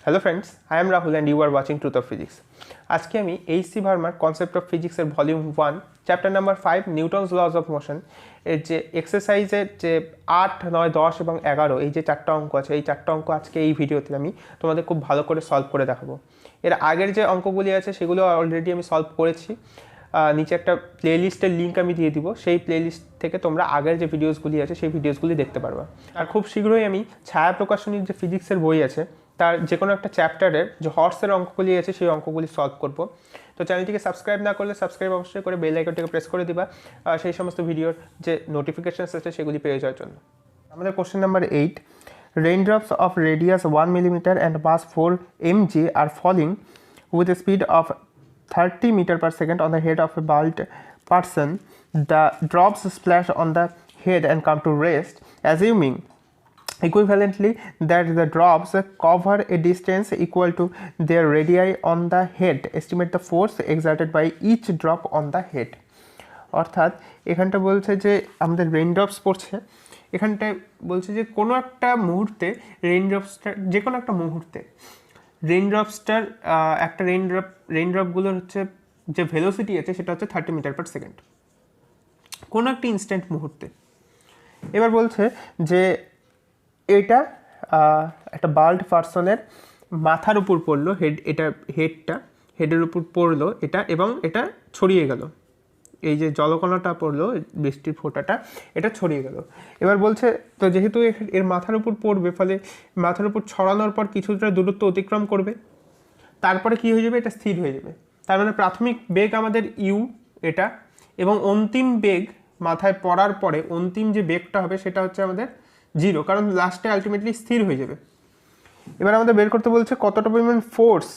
Hello friends, I am Rahul and you are watching truth of physics. আজকে আমি H C. ভার্মার concept of ফিজিক্সের volume 1 chapter number 5 Newton's laws of motion এর যে এক্সারসাইজের যে 8, 9, 10 এবং 11 এই যে চারটা অঙ্ক আছে, এই চারটা অঙ্ক আজকে এই ভিডিওতে আমি তোমাদের খুব ভালো করে সলভ করে দেখাবো। এর আগের যে অঙ্কগুলি আছে সেগুলো অলরেডি আমি সলভ করেছি। নিচে একটা প্লেলিস্টের লিঙ্ক আমি দিয়ে দিব, সেই প্লেলিস্ট থেকে তোমরা আগের যে ভিডিওসগুলি আছে সেই ভিডিওসগুলি দেখতে পারবা। আর খুব শীঘ্রই আমি ছায়া প্রকাশনীর যে ফিজিক্সের বই আছে তার যে কোনো একটা চ্যাপ্টারের যে হর্সের অঙ্কগুলি আছে সেই অঙ্কগুলি সলভ করব। তো চ্যানেলটিকে সাবস্ক্রাইব না করলে সাবস্ক্রাইব অবশ্যই করে বেল আইকনটিকে প্রেস করে দিবা সেই সমস্ত ভিডিওর যে নোটিফিকেশনস আছে সেগুলি পেয়ে যাওয়ার জন্য। আমাদের question number 8, raindrops of radius 1 millimeter and mass 4 mg are falling with a speed of 30 meter per second on the head of a bald person. The drops splash on the head and come to rest, assuming equivalently that the drops cover a distance equal to their radii on the head. Estimate the force exerted by each drop on the head. অর্থাৎ এখানটা বলছে যে আমাদের raindrops পড়ছে, এখানটায় বলছে যে কোনো একটা মুহূর্তে রেইনড্রপসটার যে কোনো একটা মুহূর্তে রেইনড্রপসটার একটা রেইনড্রপগুলোর হচ্ছে যে ভেলোসিটি আছে সেটা হচ্ছে 30 মিটার পার সেকেন্ড কোনো একটা ইনস্ট্যান্ট মুহূর্তে। এবার বলছে যে এটা একটা বাল্ড পার্সনের মাথার উপর পড়লো, হেডের উপর পড়লো এটা, এবং এটা ছড়িয়ে গেল, এই যে জলকণাটা পড়লো বৃষ্টির ফোঁটাটা এটা ছড়িয়ে গেল। এবার বলছে তো যেহেতু এর মাথার উপর পড়বে, ফলে মাথার উপর ছড়ানোর পর কিছুটা দূরত্ব অতিক্রম করবে, তারপরে কি হয়ে যাবে, এটা স্থির হয়ে যাবে। তার মানে প্রাথমিক বেগ আমাদের ইউ এটা, এবং অন্তিম বেগ মাথায় পড়ার পরে অন্তিম যে বেগটা হবে সেটা হচ্ছে আমাদের 0, কারণ লাস্টে আলটিমেটলি স্থির হয়ে যাবে। এবার আমাদের বের করতে বলছে কতটা পরিমাণ ফোর্স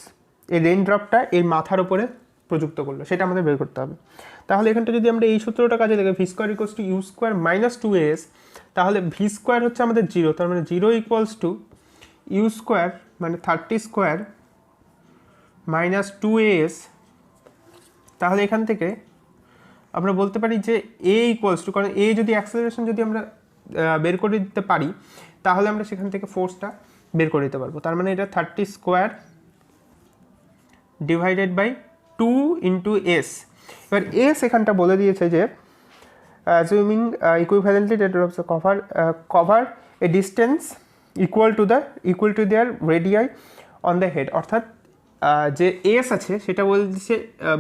এই রেইনড্রপটা এই মাথার উপরে প্রযুক্ত করলো, সেটা আমাদের বের করতে হবে। তাহলে এখানটা যদি আমরা এই সূত্রটা কাজে লাগে, v square equals to u square minus 2as, তাহলে ভি স্কোয়ার হচ্ছে আমাদের 0, তার মানে 0 ইকুয়ালস টু ইউ স্কোয়ার মানে 30 স্কোয়ার মাইনাস 2as। তাহলে এখান থেকে আমরা বলতে পারি যে এ ইকুয়ালস টু, কারণ এ যদি অ্যাক্সেলারেশন যদি আমরা বের করে দিতে পারি তাহলে আমরা সেখান থেকে ফোর্সটা বের করে দিতে পারবো। তার মানে এটা 30 square divided by 2 into S. এবার এস এখানটা বলে দিয়েছে যে assuming equivalently that drops cover a distance equal to their radii on the head. অর্থাৎ যে এস আছে সেটা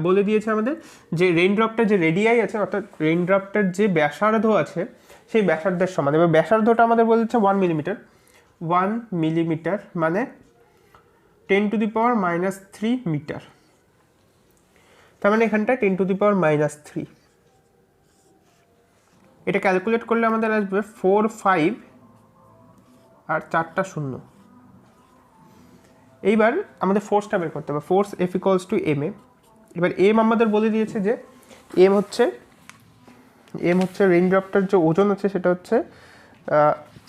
বলে দিয়েছে আমাদের যে রেইনড্রপটার যে রেডিয়াই আছে, অর্থাৎ রেইনড্রপটার যে ব্যাসার্ধ আছে সেই ব্যাসার্ধের সমান। এবার ব্যাসার্ধটা আমাদের বলেছে 1 মিলিমিটার, 1 মিলিমিটার মানে 10⁻³ মিটার। তার মানে এখানটায় 10⁻³ এটা ক্যালকুলেট করলে আমাদের আসবে 4, 5 আর 4টা 0। এইবার আমাদের ফোর্সটা বের করতে হবে, force F equals to M A. এবার এম আমাদের বলে দিয়েছে যে এম হচ্ছে রেইনড্রপটার যে ওজন আছে সেটা হচ্ছে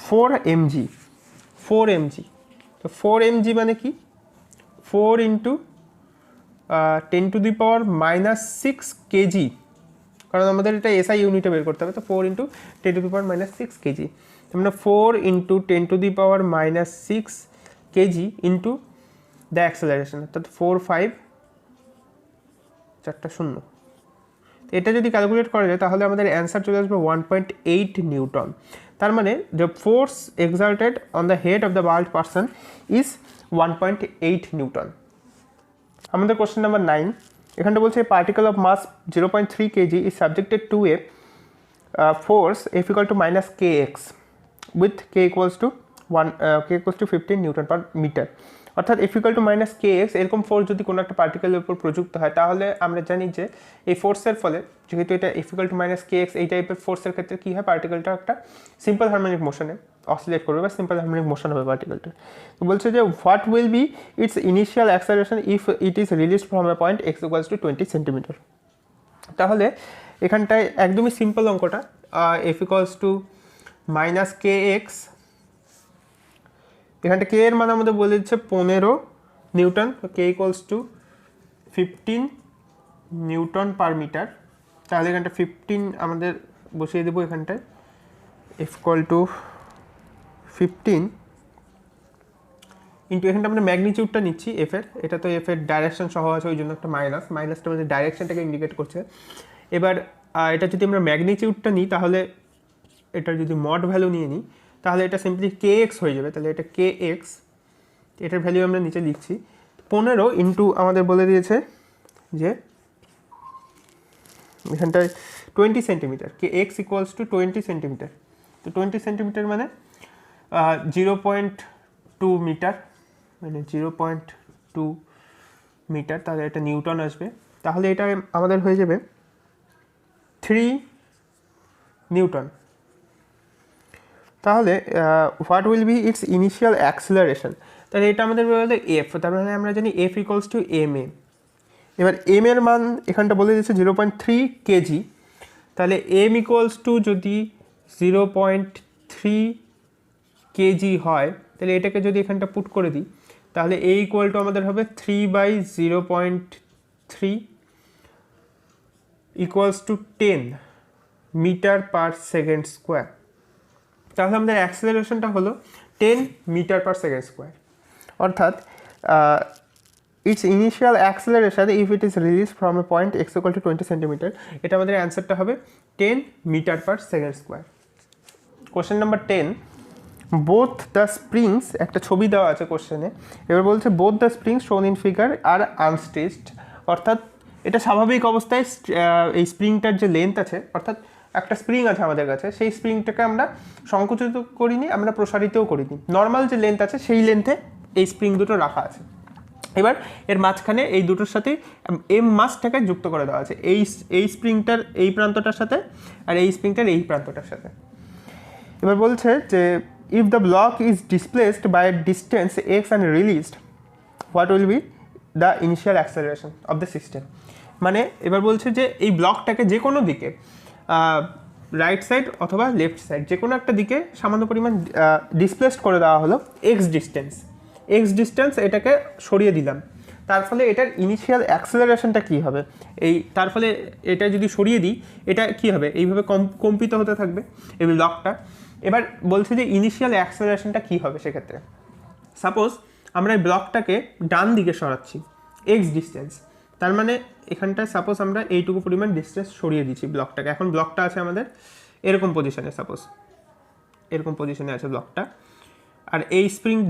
4 mg। তো 4 mg মানে কি, 4 ইন্টু 10⁻⁻6 কেজি, কারণ আমাদের এটা এসআই ইউনিটে বের করতে হবে। তো 4 ইন্টু 10⁻⁻6 কেজি, তার মানে 4 into 10⁻⁻6 KG into the acceleration, অর্থাৎ 4, 5, 4টা 0। এটা যদি ক্যালকুলেট করা যায় তাহলে আমাদের অ্যান্সার চলে আসবে 1.8 নিউটন। তার মানে the force exerted on the head of the bald person is 1.8 newton. আমাদের কোশ্চেন নাম্বার 9, এখানটা বলছে particle of mass 0.3 K G is subjected to a force F equal to minus kx with k equals to 15 newton per metre. অর্থাৎ F equal to minus kx এরকম force যদি কোনো একটা পার্টিকেলের উপর প্রযুক্ত হয় তাহলে আমরা জানি যে এই ফোর্সের ফলে, যেহেতু এটা F equal to minus kx, এই টাইপের ফোর্সের ক্ষেত্রে কী হয়, পার্টিকেলটা একটা সিম্পল হারমোনিক মোশনে অসিলেট করবে বা সিম্পল হারমোনিক মোশন হবে পার্টিকেলটা। তো বলছে যে what will be its initial acceleration if it is released from a point x equals to 20 centimetre. তাহলে এখানটায় একদমই সিম্পল অঙ্কটা, F equals to minus kx, এখানটা কে এর মানে আমাদের বলে দিচ্ছে 15 newton, k equals to 15 newton per metre. তাহলে এখানটা 15 আমাদের বসিয়ে দেবো, এখানটায় এফ ইকুয়াল টু 15 ইন্টু এখানটা আমরা ম্যাগনিটিউডটা নিচ্ছি এফের, এটা তো এফের ডাইরেকশন সহ আছে ওই জন্য একটা মাইনাস, মাইনাসটা আমাদের ডাইরেকশনটাকে ইন্ডিকেট করছে। এবার এটা যদি আমরা ম্যাগনিটিউডটা নিই তাহলে এটার যদি মড ভ্যালু নিয়ে নিই তাহলে এটা সিম্পলি কে এক্স হয়ে যাবে। তাহলে এটা কে এক্স, এটার ভ্যালু আমরা নিচে লিখছি 15 ইন্টু আমাদের বলে দিয়েছে যে এখানটায় 20 centimetre, K x equals to 20 centimetre. তো 20 সেন্টিমিটার মানে 0.2 মিটার, মানে 0.2 মিটার, তাহলে এটা নিউটন আসবে। তাহলে এটা আমাদের হয়ে যাবে 3 নিউটন। তাহলে what will be its initial acceleration, তাহলে এটা আমাদের বলে এফ, তার মানে আমরা জানি F equals to M A. এবার এম এর মান এখানটা বলে দিচ্ছে 0.3 কেজি, তাহলে এম ইকুয়ালস টু যদি 0.3 কেজি হয় তাহলে এটাকে যদি এখানটা পুট করে দিই তাহলে এ ইকুয়াল টু আমাদের হবে 3/0.3 equals to 10 metre per second square. তাহলে আমাদের অ্যাক্সেলারেশনটা হলো 10 মিটার পার সেকেন্ড স্কোয়ার, অর্থাৎ its initial acceleration if it is release from a point X equal to 20 centimetre, এটা আমাদের অ্যান্সারটা হবে 10 metre per second square. Question number 10, both the springs, একটা ছবি দেওয়া আছে কোশ্চেনে, এবার বলছে both the springs shown in figure are unstretched, অর্থাৎ এটা স্বাভাবিক অবস্থায় এই স্প্রিংটার যে লেন্থ আছে, অর্থাৎ একটা স্প্রিং আছে আমাদের কাছে, সেই স্প্রিংটাকে আমরা সংকুচিত করিনি, আমরা প্রসারিতও করিনি, নর্মাল যে লেন্থ আছে সেই লেন্থে এই স্প্রিং দুটো রাখা আছে। এবার এর মাঝখানে এই দুটোর সাথে এম মাসটাকে যুক্ত করে দেওয়া আছে, এই স্প্রিংটার এই প্রান্তটার সাথে আর এই স্প্রিংটার এই প্রান্তটার সাথে। এবার বলছে যে if the block is displaced by a distance x and released, what will be the initial acceleration of the system? মানে এবার বলছে যে এই ব্লকটাকে যে কোনো দিকে রাইট সাইড অথবা লেফট সাইড যে কোনো একটা দিকে সামান্য পরিমাণ ডিসপ্লেসড করে দেওয়া হলো এক্স ডিস্টেন্স, এটাকে সরিয়ে দিলাম, তার ফলে এটার ইনিশিয়াল অ্যাক্সেলারেশনটা কী হবে, তার ফলে এটা যদি সরিয়ে দিই এটা কী হবে, এইভাবে কম্পিত হতে থাকবে এই ব্লকটা। এবার বলছে যে ইনিশিয়াল অ্যাক্সেলারেশনটা কী হবে সেক্ষেত্রে, সাপোজ আমরা এই ব্লকটাকে ডান দিকে সরাচ্ছি এক্স ডিস্টেন্স, তার মানে এখানটায় সাপোজ আমরা এইটুকু পরিমাণ ডিস্টেন্স সরিয়ে দিচ্ছি ব্লকটাকে, এখন ব্লকটা আছে আমাদের এরকম পজিশনে, সাপোজ এরকম পজিশনে আছে ব্লকটা, আর এই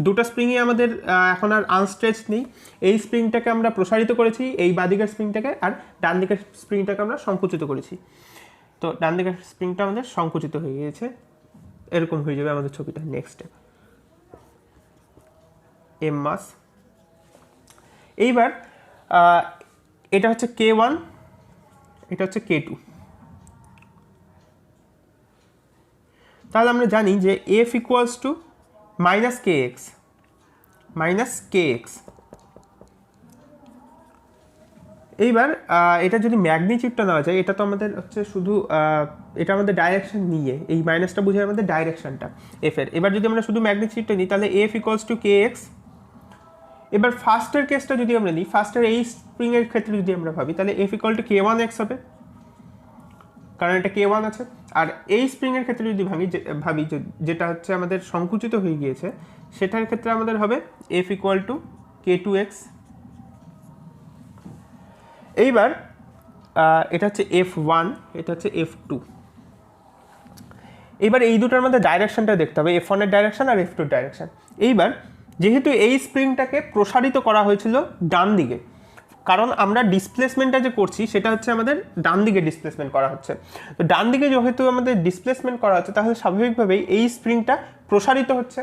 দুটো স্প্রিংই আমাদের এখন আর আনস্ট্রেচ নেই, এই স্প্রিংটাকে আমরা প্রসারিত করেছি এই বাঁদিকের স্প্রিংটাকে, আর ডান দিকের স্প্রিংটাকে আমরা সংকুচিত করেছি, তো ডান দিকের স্প্রিংটা আমাদের সংকুচিত হয়ে গিয়েছে, এরকম হয়ে যাবে আমাদের ছবিটা। নেক্সট স্টেপ এম মাস, এইবার এটা হচ্ছে K1, এটা হচ্ছে K2, তাহলে আমরা জানি যে F equals to minus kx। এইবার এটা যদি ম্যাগনিটিউডটা নেওয়া যায়, এটা তো আমাদের হচ্ছে শুধু এটা আমাদের ডাইরেকশন নিয়ে, এই মাইনাসটা বোঝায় আমাদের ডাইরেকশনটা এফের। এবার যদি আমরা শুধু ম্যাগনিটিউডটা নিই তাহলে এফ ইকুয়ালস টু kx। এবার ফার্স্টের কেসটা যদি আমরা নিই, ফার্স্টের এই স্প্রিংয়ের ক্ষেত্রে যদি আমরা ভাবি তাহলে এফ ইকুয়াল টু k1x হবে, কারণ এটা k1 আছে, আর এই স্প্রিংয়ের ক্ষেত্রে যদি ভাবি যেটা হচ্ছে আমাদের সংকুচিত হয়ে গিয়েছে, সেটার ক্ষেত্রে আমাদের হবে এফ ইকুয়াল টু k2x। এইবার এটা হচ্ছে F1, এটা হচ্ছে F2। এইবার এই দুটোর মধ্যে ডাইরেকশনটা দেখতে হবে, F1 এর ডাইরেকশন আর F2 এর ডাইরেকশন। এইবার যেহেতু এই স্প্রিংটাকে প্রসারিত করা হয়েছিল ডান দিকে, কারণ আমরা ডিসপ্লেসমেন্টটা যে করছি সেটা হচ্ছে আমাদের ডান দিকে ডিসপ্লেসমেন্ট করা হচ্ছে, তো ডান দিকে যেহেতু আমাদের ডিসপ্লেসমেন্ট করা হচ্ছে তাহলে স্বাভাবিকভাবেই এই স্প্রিংটা প্রসারিত হচ্ছে,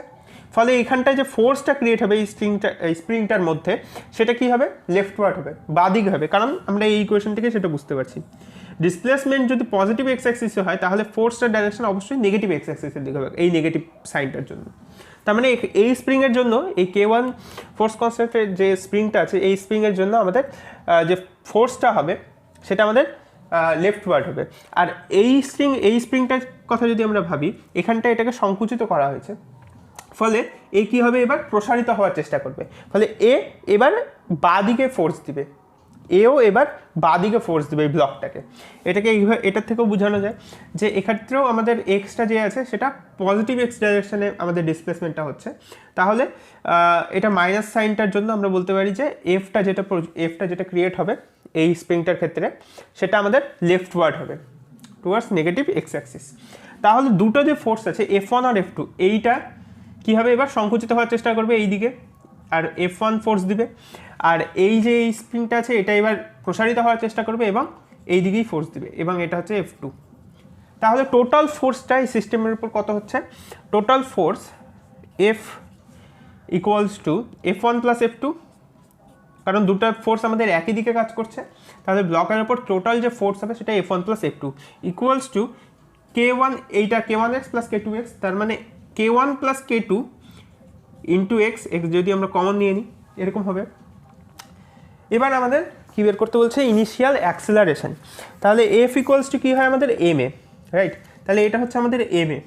ফলে এখানটায় যে ফোর্সটা ক্রিয়েট হবে এই স্প্রিংটার মধ্যে সেটা কি হবে, লেফটওয়ার্ড হবে, বাদিক হবে, কারণ আমরা এই ইকুয়েশন থেকে সেটা বুঝতে পারছি। ডিসপ্লেসমেন্ট যদি পজিটিভ এক্স অ্যাক্সিসে হয় তাহলে ফোর্সটার ডাইরেকশন অবশ্যই নেগেটিভ এক্স অ্যাক্সিসের দিকে হবে, এই নেগেটিভ সাইনটার জন্য। তার মানে এই স্প্রিংয়ের জন্য এই K1 ফোর্স কনস্ট্যান্টের যে স্প্রিংটা আছে এই স্প্রিংয়ের জন্য আমাদের যে ফোর্সটা হবে সেটা আমাদের লেফটওয়ার্ড হবে। আর এই স্প্রিংটার কথা যদি আমরা ভাবি, এখানটা এটাকে সংকুচিত করা হয়েছে, ফলে এ কী হবে, এবার প্রসারিত হওয়ার চেষ্টা করবে, ফলে এ এবার বাঁ দিকে ফোর্স দিবে, এও এবার বাদিকে ফোর্স দেবে এই ব্লকটাকে। এটাকে এটার থেকেও বোঝানো যায় যে এক্ষেত্রেও আমাদের এক্সটা যে আছে সেটা পজিটিভ এক্স ডাইরেকশানে আমাদের ডিসপ্লেসমেন্টটা হচ্ছে। তাহলে এটা মাইনাস সাইনটার জন্য আমরা বলতে পারি যে এফটা যেটা ক্রিয়েট হবে এই স্প্রিংটার ক্ষেত্রে সেটা আমাদের লেফটওয়ার্ড হবে টুয়ার্ডস নেগেটিভ এক্স অ্যাক্সিস। তাহলে দুটো যে ফোর্স আছে F1 আর F2 এইটা কী হবে এবার সংকুচিত হওয়ার চেষ্টা করবে এই দিকে, আর F1 ফোর্স দিবে, আর এই যে এই স্প্রিংটা আছে এটা এবার প্রসারিত হওয়ার চেষ্টা করবে এবং এই দিকেই ফোর্স দিবে, এবং এটা হচ্ছে F2। তাহলে টোটাল ফোর্সটা এই সিস্টেমের উপর কত হচ্ছে? Total force F equals to F1 plus F2, কারণ দুটো ফোর্স আমাদের একই দিকে কাজ করছে। তাহলে ব্লকের উপর টোটাল যে ফোর্স হবে সেটা F1 plus F2 equals to K1, এইটা K1x প্লাস K2x, তার মানে K1 plus K2 into x, x যদি আমরা কমন নিয়ে নিই এরকম হবে। এবার আমাদের কী বের করতে বলছে? Initial acceleration. তাহলে এফ ইকুয়ালস টু কী হয় আমাদের? M A, right? তাহলে এটা হচ্ছে আমাদের এম এ।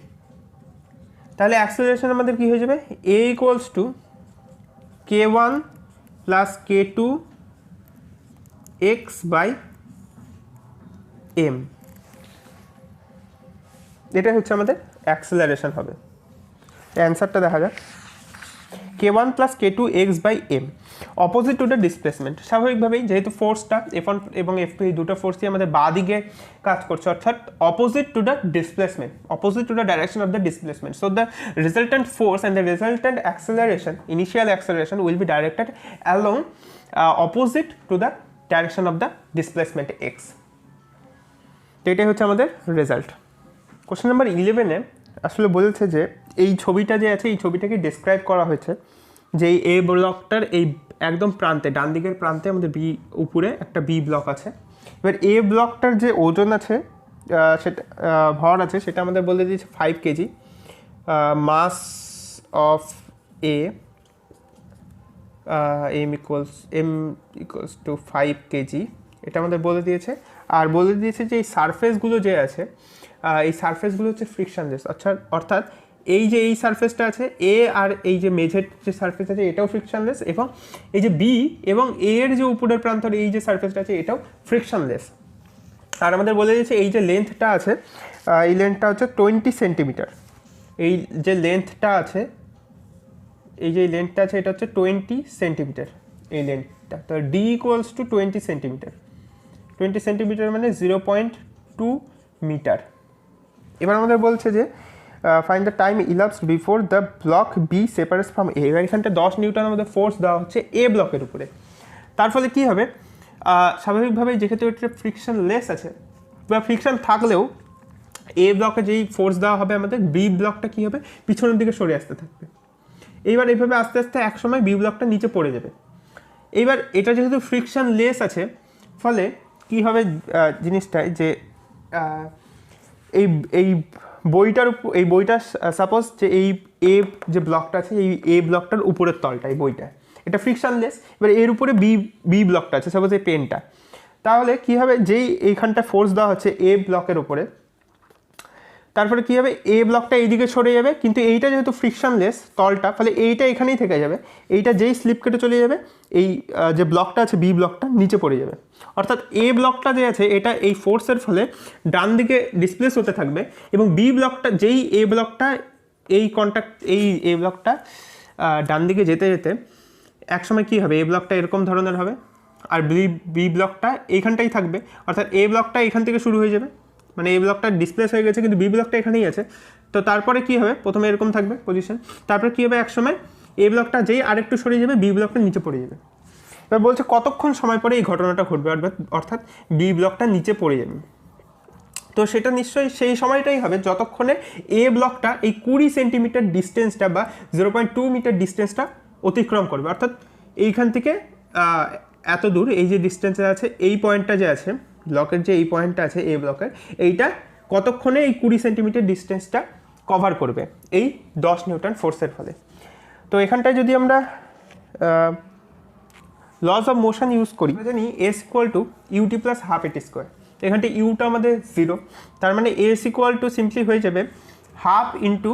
তাহলে অ্যাক্সেলারেশন আমাদের কী হয়ে যাবে? A equals to K1 plus K2 X by M, এটা হচ্ছে আমাদের অ্যাক্সেলারেশন হবে। অ্যান্সারটা দেখা যাক। K1 plus K2 X by M opposite to the displacement. স্বাভাবিকভাবেই যেহেতু ফোর্সটা F1 এবং F2 এই দুটো ফোর্সই আমাদের বাঁ দিকে কাজ করছে, অর্থাৎ opposite to the displacement, opposite to the direction of the displacement. So the রিজাল্টেন্ট force and the রিজাল্টেন্ট acceleration, initial acceleration will be directed along opposite to the direction of the displacement x. তো এটাই হচ্ছে আমাদের result. Question number 11-এ আসলে বলেছে যে এই ছবিটা যে আছে এই ছবিটাকে ডিসক্রাইব করা হয়েছে যে এই এ ব্লকটার এই একদম প্রান্তে, ডান দিকের প্রান্তে আমাদের বি উপরে একটা বি ব্লক আছে। এবার এ ব্লকটার যে ওজন আছে সেটা ভর আছে সেটা আমাদের বলে দিয়েছে 5 kg, mass of m equals to 5 kg, এটা আমাদের বলে দিয়েছে। আর বলে দিয়েছে যে এই সারফেসগুলো যে আছে এই সারফেসগুলো হচ্ছে ফ্রিকশনলেস, অর্থাৎ এই যে এই সারফেসটা আছে এ আর এই যে মেঝের যে সারফেস আছে এটাও ফ্রিকশনলেস, এবং এই যে বি এবং এ এর যে উপরের প্রান্তর এই যে সারফেসটা আছে এটাও ফ্রিকশনলেস। আর আমাদের বলে দিয়েছে এই যে লেন্থটা আছে এই লেন্থটা হচ্ছে 20 সেন্টিমিটার। এই যে লেন্থটা আছে এটা হচ্ছে 20 সেন্টিমিটার এই লেন্থটা। তো D equals to 20 centimetre, 20 centimetre মানে 0.2 মিটার। এবার আমাদের বলছে যে find the time elapsed before the block B separates from A. এবার এখানটা 10 নিউটন আমাদের ফোর্স দেওয়া হচ্ছে এ ব্লকের উপরে। তার ফলে কী হবে? স্বাভাবিকভাবেই যেহেতু এটা ফ্রিকশনলেস আছে বা ফ্রিকশন থাকলেও এ ব্লকে যেই ফোর্স দেওয়া হবে আমাদের বি ব্লকটা কী হবে? পিছনের দিকে সরে আসতে থাকবে। এইবার এইভাবে আস্তে আস্তে একসময় বি ব্লকটা নিচে পড়ে যাবে। এইবার এটা যেহেতু ফ্রিকশনলেস আছে ফলে কী হবে জিনিসটায় যে এই বইটা সাপোজ যে এই এ যে ব্লকটা আছে এই এ ব্লকটার উপরের তলটা এই বইটা এটা ফ্রিকশনলেস। এবার এর উপরে বি ব্লকটা আছে সাপোজ এই পেনটা, তাহলে কী হবে? যেই এইখানটা ফোর্স দেওয়া হচ্ছে এ ব্লকের উপরে, তারপরে কী হবে? এ ব্লকটা এইদিকে সরে যাবে, কিন্তু এইটা যেহেতু ফ্রিকশনলেস তলটা, ফলে এইটা এখানেই থেকে যাবে। এইটা যেই স্লিপ কেটে চলে যাবে এই যে ব্লকটা আছে বি ব্লকটা নিচে পড়ে যাবে। অর্থাৎ এ ব্লকটা যে আছে এটা এই ফোর্সের ফলে ডান দিকে ডিসপ্লেস হতে থাকবে, এবং বি ব্লকটা যেই এ ব্লকটা এই এ ব্লকটা ডান দিকে যেতে যেতে একসময় কী হবে? এ ব্লকটা এরকম ধরনের হবে, আর বি ব্লকটা এইখানটাই থাকবে। অর্থাৎ এ ব্লকটা এখান থেকে শুরু হয়ে যাবে, মানে এই ব্লকটা ডিসপ্লেস হয়ে গেছে কিন্তু বি ব্লকটা এখানেই আছে। তো তারপরে কী হবে? প্রথমে এরকম থাকবে পজিশন, তারপরে কী হবে? একসময় এ ব্লকটা যেই আরেকটু সরে যাবে বি ব্লকটা নিচে পড়ে যাবে। এবার বলছে কতক্ষণ সময় পরে এই ঘটনাটা ঘটবে, অর্থাৎ বি ব্লকটা নিচে পড়ে যাবে। তো সেটা নিশ্চয়ই সেই সময়টাই হবে যতক্ষণে এ ব্লকটা এই 20 সেন্টিমিটার ডিস্টেন্সটা বা 0.2 মিটার ডিস্টেন্সটা অতিক্রম করবে। অর্থাৎ এইখান থেকে এত দূর এই যে ডিস্টেন্সে আছে এই পয়েন্টটা যে আছে ব্লকের যে এই পয়েন্টটা আছে এ ব্লকের, এইটা কতক্ষণে এই 20 সেন্টিমিটার ডিস্টেন্সটা কভার করবে এই 10 নিউটন ফোর্সের ফলে। তো এখানটায় যদি আমরা লস অফ মোশন ইউজ করি, জানি s equal to u t plus half a t square. এখানটা ইউটা আমাদের 0, তার মানে এস ইকুয়াল টু সিম্পলি হয়ে যাবে হাফ ইন্টু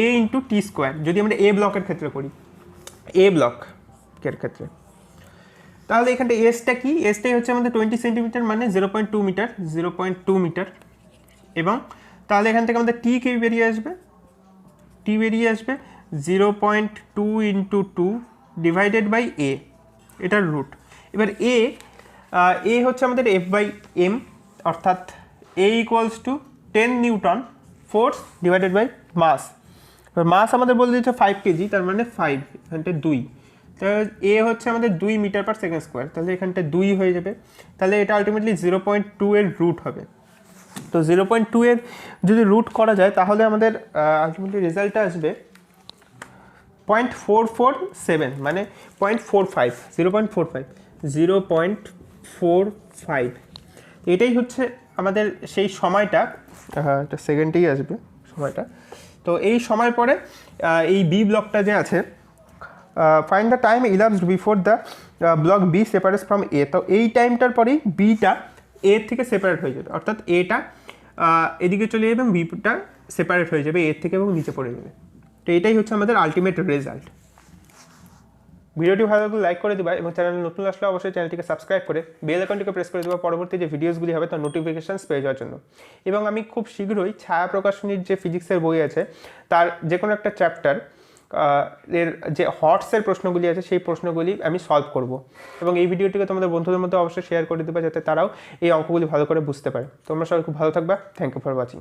এ ইন্টু টি স্কোয়ার যদি আমরা এ ব্লকের ক্ষেত্রে করি, এ ব্লকের ক্ষেত্রে। তাহলে এখানটা এসটা কি, এসটাই হচ্ছে আমাদের 20 সেন্টিমিটার মানে 0.2 মিটার, 0.2 মিটার। এবং তাহলে এখান থেকে আমাদের টি কি বেরিয়ে আসবে, টি বেরিয়ে আসবে 0.2 ইন্টু 2 ডিভাইডেড বাই এ, এটার রুট। এবার এ হচ্ছে আমাদের এফ বাই এম, অর্থাৎ A equals to 10 newton force divided by mass. এবার মাস আমাদের বলে দিচ্ছে 5 কেজি, তার মানে 5, এখানটা 2। তাহলে এ হচ্ছে আমাদের 2 মিটার পার সেকেন্ড স্কোয়ার, তাহলে এখানটা 2 হয়ে যাবে। তাহলে এটা আলটিমেটলি 0.2 এর রুট হবে। তো 0.2 এর যদি রুট করা যায় তাহলে আমাদের আলটিমেটলি রেজাল্টটা আসবে 0.447, মানে 0.45, 0.45। এটাই হচ্ছে আমাদের সেই সময়টা, এটা সেকেন্ডেই আসবে সময়টা। তো এই সময় পরে এই বি ব্লকটা যে আছে, find the time elapsed before the block B separates from A. তো এই টাইমটার পরেই বিটা এ থেকে সেপারেট হয়ে যাবে, অর্থাৎ এটা এদিকে চলে যাবে এবং বিটা সেপারেট হয়ে যাবে এর থেকে এবং নিচে পড়ে যাবে। তো এটাই হচ্ছে আমাদের আলটিমেট রেজাল্ট। ভিডিওটি ভালো লাগলে লাইক করে দিবা এবং চ্যানেলে নতুন আসলে অবশ্যই চ্যানেলটিকে সাবস্ক্রাইব করে বেল আইকনটিকে প্রেস করে দেবা পরবর্তী যে ভিডিওসগুলি হবে তার নোটিফিকেশনস পেয়ে যাওয়ার জন্য। এবং আমি খুব শীঘ্রই ছায়া প্রকাশনীর যে ফিজিক্সের বই আছে তার যে কোনো একটা চ্যাপ্টার এর যে হর্সের প্রশ্নগুলি আছে সেই প্রশ্নগুলি আমি সলভ করব। এবং এই ভিডিওটিকে তোমাদের বন্ধুদের মধ্যে অবশ্যই শেয়ার করে দেবা যাতে তারাও এই অঙ্কগুলি ভালো করে বুঝতে পারে। তোমরা সবাই খুব ভালো থাকবা। Thank you for watching.